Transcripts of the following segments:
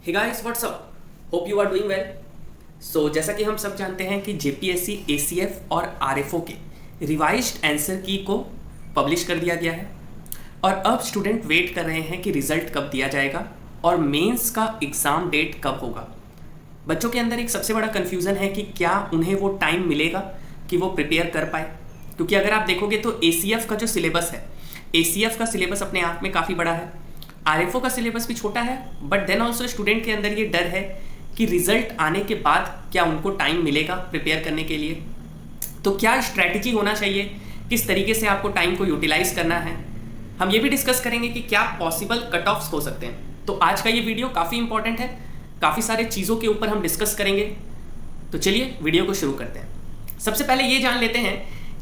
Hey guys what's up, hope you are doing well. So जैसा कि हम सब जानते हैं कि जेपीएससी एसीएफ और आरएफओ के रिवाइज्ड आंसर की को पब्लिश कर दिया गया है और अब स्टूडेंट वेट कर रहे हैं कि रिजल्ट कब दिया जाएगा और मेंस का एग्ज़ाम डेट कब होगा। बच्चों के अंदर एक सबसे बड़ा कन्फ्यूज़न है कि क्या उन्हें वो टाइम मिलेगा कि वो प्रिपेयर कर पाए, क्योंकि अगर आप देखोगे तो एसीएफ का जो सिलेबस है, एसीएफ का सिलेबस अपने आप में काफ़ी बड़ा है, आरएफओ का सिलेबस भी छोटा है, बट देन ऑल्सो स्टूडेंट के अंदर ये डर है कि रिजल्ट आने के बाद क्या उनको टाइम मिलेगा प्रिपेयर करने के लिए। तो क्या स्ट्रैटेजी होना चाहिए, किस तरीके से आपको टाइम को यूटिलाइज करना है, हम ये भी डिस्कस करेंगे कि क्या पॉसिबल कट ऑफ्स हो सकते हैं। तो आज का ये वीडियो काफ़ी इंपॉर्टेंट है, काफ़ी सारे चीज़ों के ऊपर हम डिस्कस करेंगे। तो चलिए वीडियो को शुरू करते हैं। सबसे पहले ये जान लेते हैं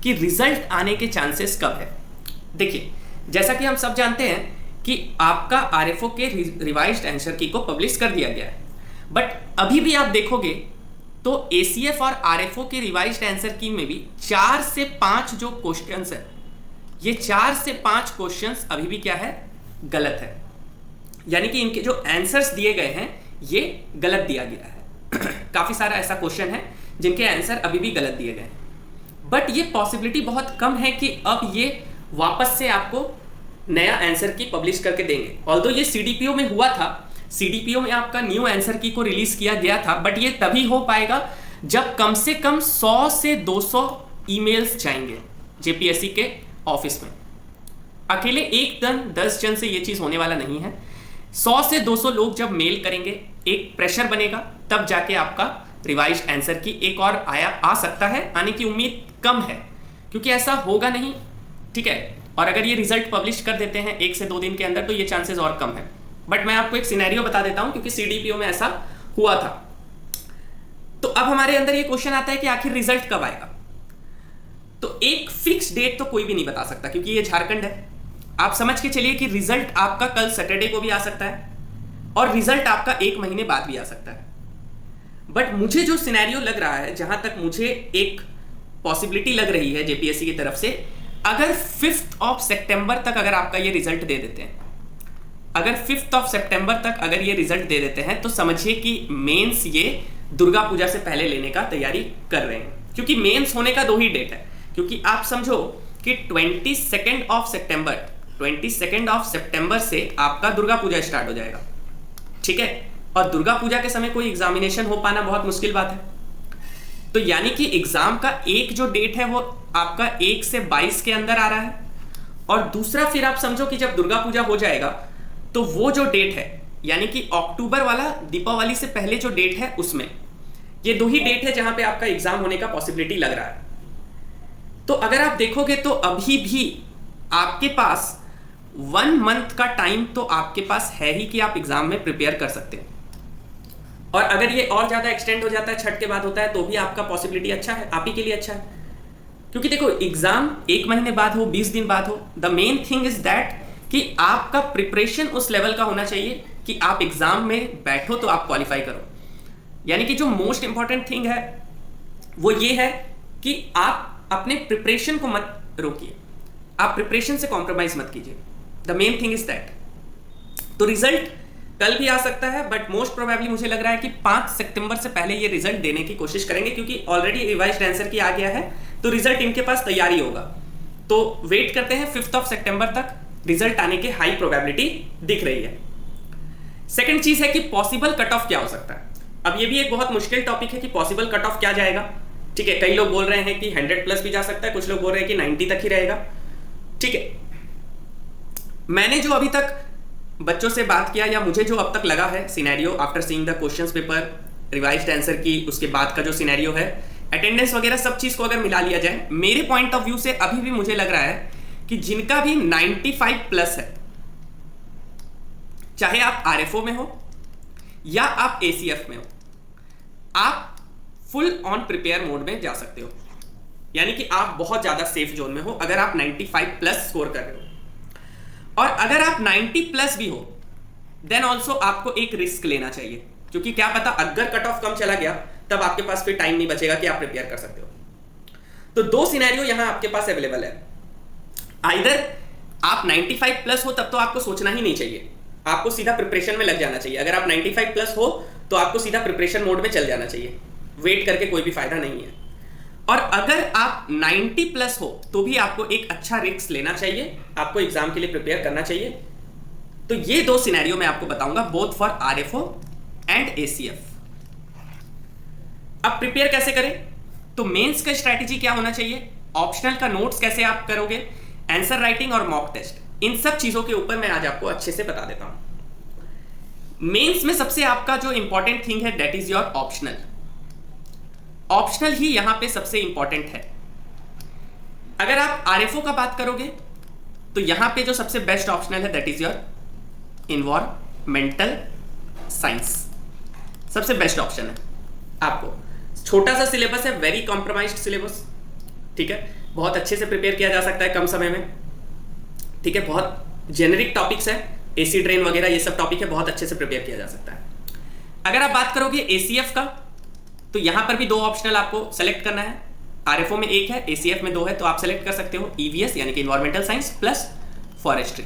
कि रिजल्ट आने के चांसेस कब है। देखिए, जैसा कि हम सब जानते हैं कि आपका आरएफओ के रिवाइज्ड आंसर की को पब्लिश कर दिया गया है, बट अभी भी आप देखोगे तो एसीएफ और आरएफओ के रिवाइज्ड आंसर की में भी 4 से 5 जो क्वेश्चंस है, ये 4 से 5 क्वेश्चंस अभी भी क्या है, गलत है। यानी कि इनके जो आंसर्स दिए गए हैं ये गलत दिया गया है। काफी सारा ऐसा क्वेश्चन है जिनके आंसर अभी भी गलत दिए गए हैं, बट ये पॉसिबिलिटी बहुत कम है कि अब ये वापस से आपको नया आंसर की पब्लिश करके देंगे। ऑल्दो ये सीडीपीओ में हुआ था, सीडीपीओ में आपका न्यू आंसर की को रिलीज किया गया था, बट ये तभी हो पाएगा जब कम से कम 100 से 200 ईमेल्स जाएंगे जेपीएससी के ऑफिस में। अकेले एक जन 10 जन से ये चीज होने वाला नहीं है। 100 से 200 लोग जब मेल करेंगे, एक प्रेशर बनेगा, तब जाके आपका रिवाइज्ड आंसर की एक और आ सकता है। आने की उम्मीद कम है क्योंकि ऐसा होगा नहीं, ठीक है। और अगर ये रिजल्ट पब्लिश कर देते हैं 1 से 2 दिन के अंदर तो ये चांसेस और कम है। बट मैं आपको एक सिनेरियो बता देता हूं क्योंकि सीडीपीओ में ऐसा हुआ था। तो अब हमारे अंदर ये क्वेश्चन आता है कि आखिर रिजल्ट कब आएगा। तो एक फिक्स डेट तो कोई भी नहीं बता सकता क्योंकि ये झारखंड है। आप समझ के चलिए कि रिजल्ट आपका कल सैटरडे को भी आ सकता है और रिजल्ट आपका 1 महीने बाद भी आ सकता है। बट मुझे जो सिनेरियो लग रहा है, जहां तक मुझे एक पॉसिबिलिटी लग रही है जेपीएससी की तरफ से, अगर 5 सितंबर तक अगर आपका ये रिजल्ट दे देते हैं, अगर 5 सितंबर तक अगर ये रिजल्ट दे देते हैं तो समझिए कि मेंस ये दुर्गा पूजा से पहले लेने का तैयारी कर रहे हैं। क्योंकि मेंस होने का 2 ही डेट है, क्योंकि आप समझो कि 22 सितंबर से आपका दुर्गा पूजा स्टार्ट हो जाएगा, ठीक है। और दुर्गा पूजा के समय कोई एग्जामिनेशन हो पाना बहुत मुश्किल बात है। तो यानी कि एग्जाम का एक जो डेट है वो आपका 1 से 22 के अंदर आ रहा है, और दूसरा फिर आप समझो कि जब दुर्गा पूजा हो जाएगा तो वो जो डेट है, यानी कि अक्टूबर वाला दीपावली से पहले जो डेट है, उसमें ये 2 ही डेट है जहां पे आपका एग्जाम होने का पॉसिबिलिटी लग रहा है। तो अगर आप देखोगे तो अभी भी आपके पास 1 मंथ का टाइम तो आपके पास है ही कि आप एग्जाम में प्रिपेयर कर सकते हैं। और अगर ये और ज्यादा एक्सटेंड हो जाता है, छठ के बाद होता है, तो भी आपका पॉसिबिलिटी अच्छा है, आप ही के लिए अच्छा है। क्योंकि देखो, एग्जाम 1 महीने बाद हो, 20 दिन बाद हो, the main thing is that कि आपका प्रिपरेशन उस लेवल का होना चाहिए कि आप एग्जाम में बैठो तो आप क्वालिफाई करो। यानी कि जो मोस्ट इंपॉर्टेंट थिंग है वो ये है कि आप अपने प्रिपरेशन को मत रोकिए, आप प्रिपरेशन से कॉम्प्रोमाइज मत कीजिए। The main thing is that. तो रिजल्ट कल भी आ सकता है, बट मोस्ट प्रोबेबली मुझे लग रहा है कि 5 सितंबर से पहले ये रिजल्ट देने की कोशिश करेंगे, क्योंकि ऑलरेडी रिवाइज्ड आंसर की आ गया है तो रिजल्ट इनके पास तैयारी होगा। तो वेट करते हैं 5 सितंबर तक, रिजल्ट आने की हाई प्रोबेबिलिटी दिख रही है। सेकंड चीज है कि पॉसिबल कट ऑफ क्या हो सकता है। अब ये भी एक बहुत मुश्किल टॉपिक है कि पॉसिबल कट ऑफ क्या जाएगा, ठीक है। कई लोग बोल रहे हैं कि 100+ भी जा सकता है, कुछ लोग बोल रहे हैं कि 90 तक ही रहेगा, ठीक है। मैंने जो अभी तक बच्चों से बात किया, या मुझे जो अब तक लगा है scenario after seeing the questions paper, revised answer की, उसके बाद का जो सिनेरियो है, अटेंडेंस वगैरह सब चीज को अगर मिला लिया जाए, मेरे पॉइंट ऑफ व्यू से अभी भी मुझे लग रहा है कि जिनका भी 95+ है, चाहे आप आरएफओ में हो या आप एसीएफ में हो, आप फुल ऑन प्रिपेयर मोड में जा सकते हो। यानी कि आप बहुत ज्यादा सेफ जोन में हो अगर आप 95+ स्कोर कर रहे हो। और अगर आप 90+ भी हो, देन ऑल्सो आपको एक रिस्क लेना चाहिए, क्योंकि क्या पता अगर कट ऑफ कम चला गया तब आपके पास फिर टाइम नहीं बचेगा कि आप प्रिपेयर कर सकते हो। तो 2 सिनेरियो यहां आपके पास अवेलेबल है। आइदर आप 95+ हो तब तो आपको सोचना ही नहीं चाहिए, आपको सीधा प्रिपरेशन में लग जाना चाहिए। अगर आप 95 प्लस हो तो आपको सीधा प्रिपरेशन मोड में चल जाना चाहिए, वेट करके कोई भी फायदा नहीं है। और अगर आप 90 प्लस हो तो भी आपको एक अच्छा रिस्क लेना चाहिए, आपको एग्जाम के लिए प्रिपेयर करना चाहिए। तो ये दो सिनेरियो मैं आपको बताऊंगा, both for RFO and ACF. अब प्रिपेयर कैसे करें? तो मेंस का स्ट्रैटेजी क्या होना चाहिए, ऑप्शनल का नोट्स कैसे आप करोगे, आंसर राइटिंग और मॉक टेस्ट, इन सब चीजों के ऊपर मैं आज आपको अच्छे से बता देता हूं। मेंस में सबसे आपका जो इंपॉर्टेंट थिंग है that is your optional. Optional ही यहां पे सबसे इंपॉर्टेंट है। अगर आप आरएफओ का बात करोगे तो यहां पे जो सबसे बेस्ट ऑप्शनल है that is your environmental science, सबसे बेस्ट ऑप्शन है। आपको छोटा सा सिलेबस है, वेरी कॉम्प्रोमाइज्ड सिलेबस, ठीक है, बहुत अच्छे से प्रिपेयर किया जा सकता है कम समय में, ठीक है, बहुत जेनेरिक टॉपिक्स है, एसी ड्रेन वगैरह ये सब टॉपिक है, बहुत अच्छे से प्रिपेयर किया जा सकता है। अगर आप बात करोगे एसीएफ का तो यहां पर भी दो ऑप्शनल आपको सेलेक्ट करना है, आरएफओ में एक है, एसीएफ में दो है, तो आप सेलेक्ट कर सकते हो ईवीएस यानी कि इन्वायरमेंटल साइंस प्लस फॉरेस्ट्री।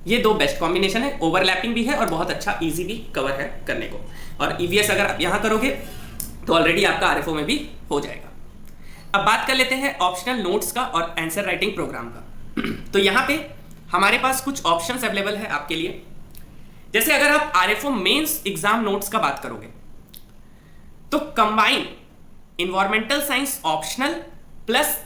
ये दो बेस्ट कॉम्बिनेशन है, ओवरलैपिंग भी है और बहुत अच्छा इजी भी कवर है करने को। और ईवीएस अगर आप यहां करोगे तो ऑलरेडी आपका आरएफओ में भी हो जाएगा। अब बात कर लेते हैं ऑप्शनल नोट्स का और आंसर राइटिंग प्रोग्राम का। तो यहां पे हमारे पास कुछ ऑप्शंस अवेलेबल है आपके लिए। जैसे अगर आप आरएफओ मेंस एग्जाम नोट्स का बात करोगे तो combine environmental science optional plus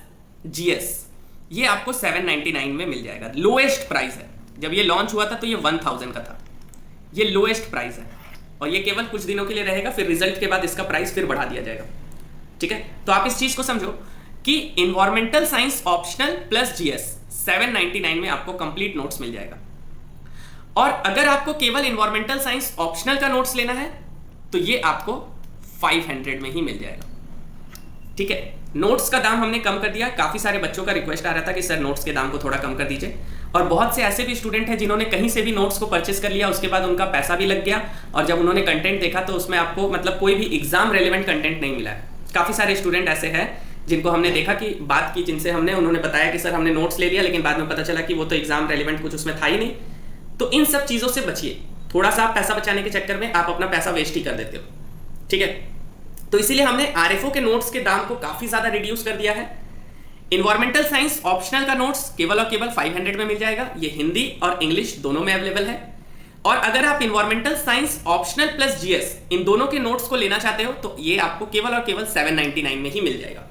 GS, ये आपको 799 में मिल जाएगा। लोएस्ट प्राइस है, जब ये लॉन्च हुआ था तो ये 1000 का था, ये लोएस्ट प्राइस है और ये केवल कुछ दिनों के लिए रहेगा, फिर रिजल्ट के बाद इसका प्राइस फिर बढ़ा दिया जाएगा, ठीक है। तो आप इस चीज को समझो कि environmental science optional plus GS 799 में आपको कंप्लीट नोट्स मिल जाएगा। और अगर आपको केवल इन्वायरमेंटल साइंस ऑप्शनल का नोट्स लेना है तो ये आपको 500 में ही मिल जाएगा, ठीक है। नोट्स का दाम हमने कम कर दिया, काफी सारे बच्चों का रिक्वेस्ट आ रहा था कि सर नोट्स के दाम को थोड़ा कम कर दीजिए, और बहुत से ऐसे भी स्टूडेंट हैं जिन्होंने कहीं से भी नोट्स को परचेस कर लिया, उसके बाद उनका पैसा भी लग गया और जब उन्होंने कंटेंट देखा तो उसमें आपको मतलब कोई भी एग्जाम रेलिवेंट कंटेंट नहीं मिला है। काफी सारे स्टूडेंट ऐसे हैं जिनको हमने देखा कि बात की, जिनसे हमने, उन्होंने बताया कि सर हमने नोट्स ले लिया लेकिन बाद में पता चला कि वो तो एग्जाम रेलिवेंट कुछ उसमें था ही नहीं। तो इन सब चीजों से बचिए, थोड़ा सा आप पैसा बचाने के चक्कर में आप अपना पैसा वेस्ट ही कर देते हो, ठीक है। तो इसीलिए हमने आरएफओ के नोट्स के दाम को काफी ज्यादा रिड्यूस कर दिया है। इन्वायरमेंटल साइंस ऑप्शनल का नोट्स केवल और केवल 500 में मिल जाएगा, ये हिंदी और इंग्लिश दोनों में अवेलेबल है। और अगर आप environmental science optional plus GS इन दोनों के नोट्स को लेना चाहते हो तो ये आपको केवल और केवल 799 में ही मिल जाएगा।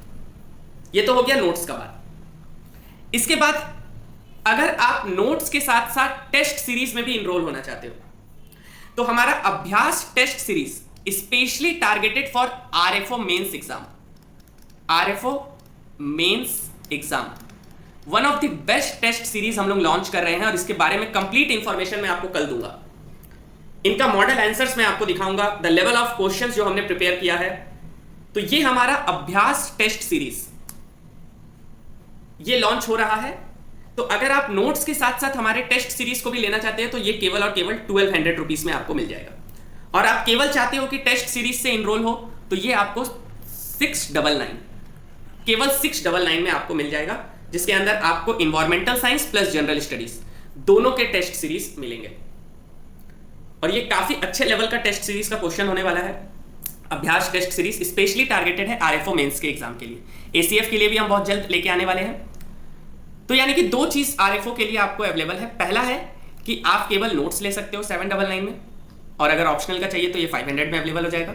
ये तो हो गया नोट्स का बात। इसके बाद अगर आप नोट्स के साथ साथ टेस्ट सीरीज में भी इनरोल होना चाहते हो तो हमारा अभ्यास test series specially targeted for RFO mains exam, RFO mains exam, one of the best test series हम लोग लॉन्च कर रहे हैं और इसके बारे में कंप्लीट इंफॉर्मेशन मैं आपको कल दूंगा। इनका मॉडल आंसर्स मैं आपको दिखाऊंगा, द लेवल ऑफ क्वेश्चंस जो हमने प्रिपेयर किया है। तो ये हमारा अभ्यास टेस्ट सीरीज ये लॉन्च हो रहा है। तो अगर आप नोट्स के साथ साथ हमारे टेस्ट सीरीज को भी लेना चाहते हैं तो ये केवल और केवल 1200 रुपीज में आपको मिल जाएगा। और आप केवल चाहते हो कि टेस्ट सीरीज से इनरोल हो तो ये आपको 699, केवल 699 में आपको मिल जाएगा, जिसके अंदर आपको environmental science plus general studies दोनों के टेस्ट सीरीज मिलेंगे। और ये काफी अच्छे लेवल का टेस्ट सीरीज का क्वेश्चन होने वाला है। अभ्यास टेस्ट सीरीज स्पेशली टारगेटेड है आरएफओ मेंस के एग्जाम के लिए, एसीएफ के लिए भी हम बहुत जल्द लेके आने वाले हैं। तो यानी कि दो चीज आरएफओ के लिए आपको अवेलेबल है। पहला है कि आप केवल नोट्स ले सकते हो 799 में, और अगर ऑप्शनल का चाहिए तो ये 500 में अवेलेबल हो जाएगा।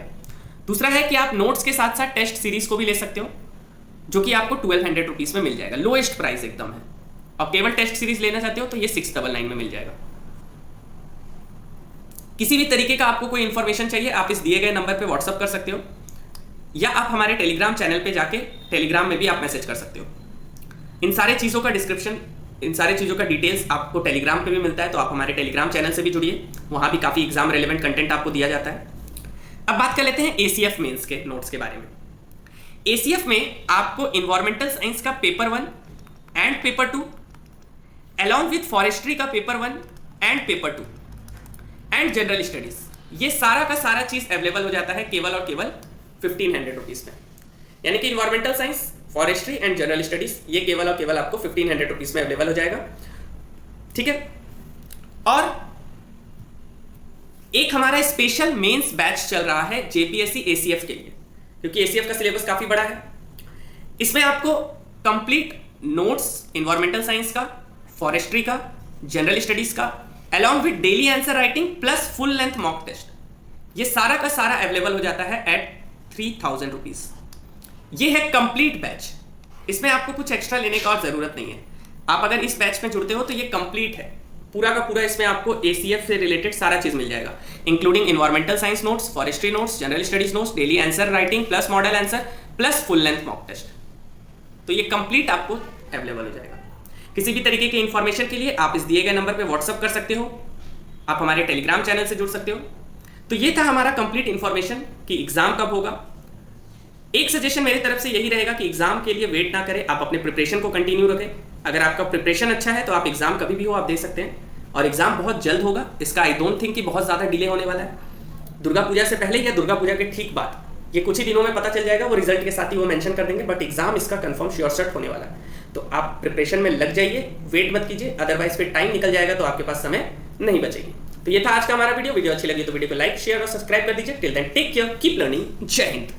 दूसरा है कि आप नोट्स के साथ साथ टेस्ट सीरीज को भी ले सकते हो जो कि आपको 1200 रुपीज में मिल जाएगा, लोएस्ट प्राइस एकदम है। और केवल टेस्ट सीरीज लेना चाहते हो तो ये 699 में मिल जाएगा। किसी भी तरीके का आपको कोई इंफॉर्मेशन चाहिए आप इस दिए गए नंबर पे व्हाट्सअप कर सकते हो, या आप हमारे टेलीग्राम चैनल पे जाके टेलीग्राम में भी आप मैसेज कर सकते हो। इन सारे चीज़ों का डिस्क्रिप्शन, इन सारे चीज़ों का डिटेल्स आपको टेलीग्राम पे भी मिलता है, तो आप हमारे टेलीग्राम चैनल से भी जुड़िए, वहाँ भी काफ़ी एग्जाम रेलिवेंट कंटेंट आपको दिया जाता है। अब बात कर लेते हैं एसीएफ मेंस के नोट्स के बारे में। एसीएफ में आपको इन्वायरमेंटल साइंस का paper 1 and paper 2 along with forestry का paper 1 and paper 2 and general studies, ये सारा का सारा चीज अवेलेबल हो जाता है केवल और केवल 1500 रुपीज में। यानी कि environmental science, forestry and general studies ये केवल और केवल आपको 1500 रुपीज में अवेलेबल हो जाएगा, ठीक है। और एक हमारा स्पेशल मेंस बैच चल रहा है जेपीएससी एसीएफ के लिए, क्योंकि एसीएफ का सिलेबस काफी बड़ा है। इसमें आपको कंप्लीट नोट्स एनवायरमेंटल साइंस का, फॉरेस्ट्री का, जनरल स्टडीज का, along with daily answer writing plus full length mock test, ये सारा का सारा अवेलेबल हो जाता है एट 3000 रुपीज। ये है कंप्लीट बैच, इसमें आपको कुछ एक्स्ट्रा लेने का और जरूरत नहीं है। आप अगर इस बैच में जुड़ते हो तो ये कंप्लीट है, पूरा का पूरा इसमें आपको एसीएफ से रिलेटेड सारा चीज मिल जाएगा, including environmental science notes, forestry notes, general studies notes, daily answer writing plus model answer plus full length mock test. तो ये कंप्लीट आपको अवेलेबल हो जाएगा। किसी भी तरीके की इंफॉर्मेशन के लिए आप इस दिए गए नंबर पर व्हाट्सअप कर सकते हो, आप हमारे टेलीग्राम चैनल से जुड़ सकते हो। तो ये था हमारा कंप्लीट इंफॉर्मेशन कि एग्जाम कब होगा। एक सजेशन मेरी तरफ से यही रहेगा कि एग्जाम के लिए वेट ना करें, आप अपने प्रिपरेशन को कंटिन्यू रखें। अगर आपका प्रिपरेशन अच्छा है तो आप एग्जाम कभी भी हो आप दे सकते हैं, और एग्जाम बहुत जल्द होगा, इसका आई डोंट थिंक कि बहुत ज़्यादा डिले होने वाला है। दुर्गा पूजा से पहले या दुर्गा पूजा के ठीक बाद, ये कुछ ही दिनों में पता चल जाएगा, वो रिजल्ट के साथ ही वो मेंशन कर देंगे, बट एग्जाम इसका कंफर्म श्योर शॉट होने वाला है। तो आप प्रिपरेशन में लग जाइए, वेट मत कीजिए, अदरवाइज फिर टाइम निकल जाएगा तो आपके पास समय नहीं बचेगी। तो ये था आज का हमारा वीडियो अच्छी लगी तो वीडियो को लाइक, शेयर और सब्सक्राइब कर दीजिए। Till then take care, keep learning, जय हिंद।